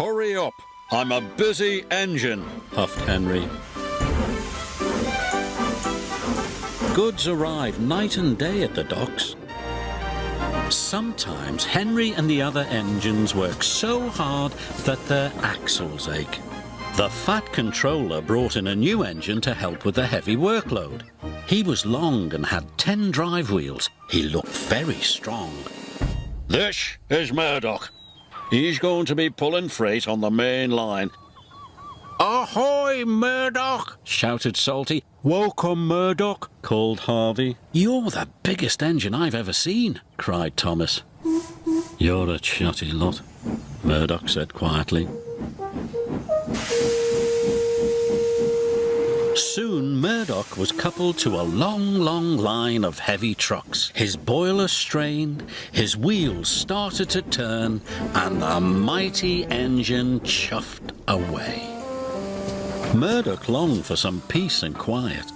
Hurry up! I'm a busy engine, huffed Henry. Goods arrive night and day at the docks. Sometimes Henry and the other engines work so hard that their axles ache. The Fat Controller brought in a new engine to help with the heavy workload. He was long and had 10 drive wheels. He looked very strong. This is Murdoch. He's going to be pulling freight on the main line. Ahoy, Murdoch! Shouted Salty. Welcome, Murdoch, called Harvey. You're the biggest engine I've ever seen, cried Thomas. You're a chatty lot, Murdoch said quietly. Soon Murdoch was coupled to a long line of heavy trucks. His boiler strained, his wheels started to turn, and the mighty engine chuffed away. Murdoch longed for some peace and quiet.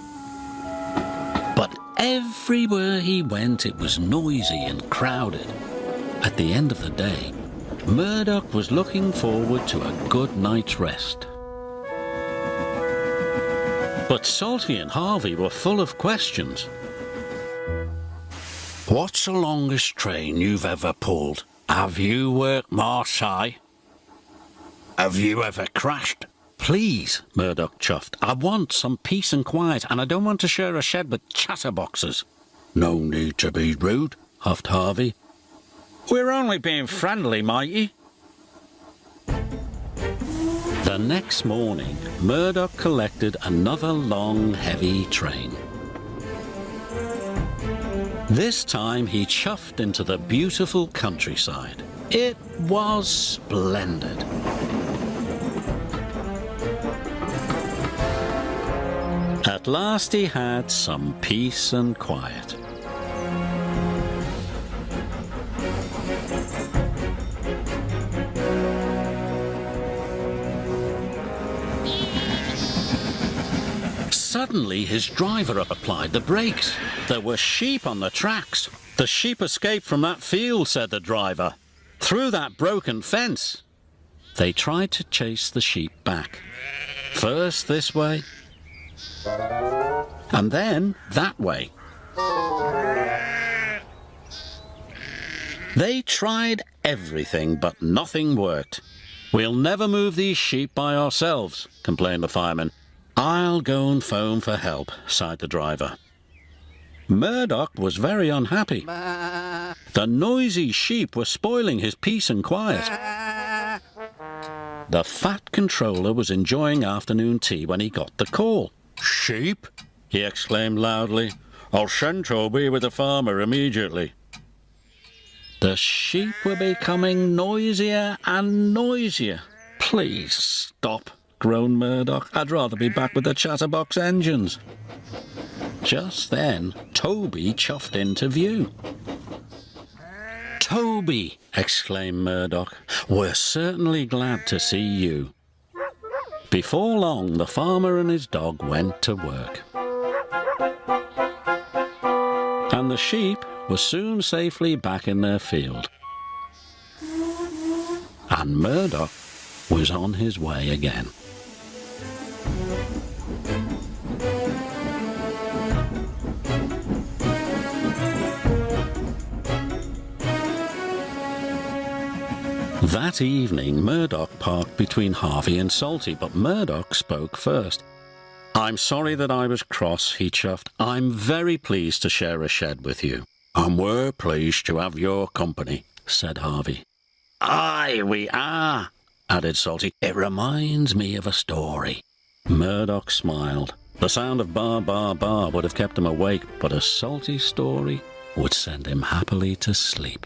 But everywhere he went it was noisy and crowded. At the end of the day, Murdoch was looking forward to a good night's rest. But Salty and Harvey were full of questions. What's the longest train you've ever pulled? Have you worked Marseille? Have you ever crashed? Please, Murdoch chuffed. I want some peace and quiet, and I don't want to share a shed with chatterboxes. No need to be rude, huffed Harvey. We're only being friendly, matey. The next morning, Murdoch collected another long, heavy train. This time he chuffed into the beautiful countryside. It was splendid. At last he had some peace and quiet. Suddenly his driver applied the brakes. There were sheep on the tracks. The sheep escaped from that field, said the driver. Through that broken fence. They tried to chase the sheep back. First this way, and then that way. They tried everything, but nothing worked. We'll never move these sheep by ourselves, complained the fireman. I'll go and phone for help, sighed the driver. Murdoch was very unhappy. The noisy sheep were spoiling his peace and quiet. The Fat Controller was enjoying afternoon tea when he got the call. Sheep? He exclaimed loudly. I'll send Toby with the farmer immediately. The sheep were becoming noisier and noisier. Please stop, groaned Murdoch. I'd rather be back with the chatterbox engines. Just then, Toby chuffed into view. Toby, exclaimed Murdoch, we're certainly glad to see you. Before long, the farmer and his dog went to work. And the sheep were soon safely back in their field. And Murdoch was on his way again. That evening, Murdoch parked between Harvey and Salty, but Murdoch spoke first. I'm sorry that I was cross, he chuffed. I'm very pleased to share a shed with you. And we're pleased to have your company, said Harvey. Aye, we are, added Salty. It reminds me of a story. Murdoch smiled. The sound of bar, bar, bar would have kept him awake, but a Salty story would send him happily to sleep.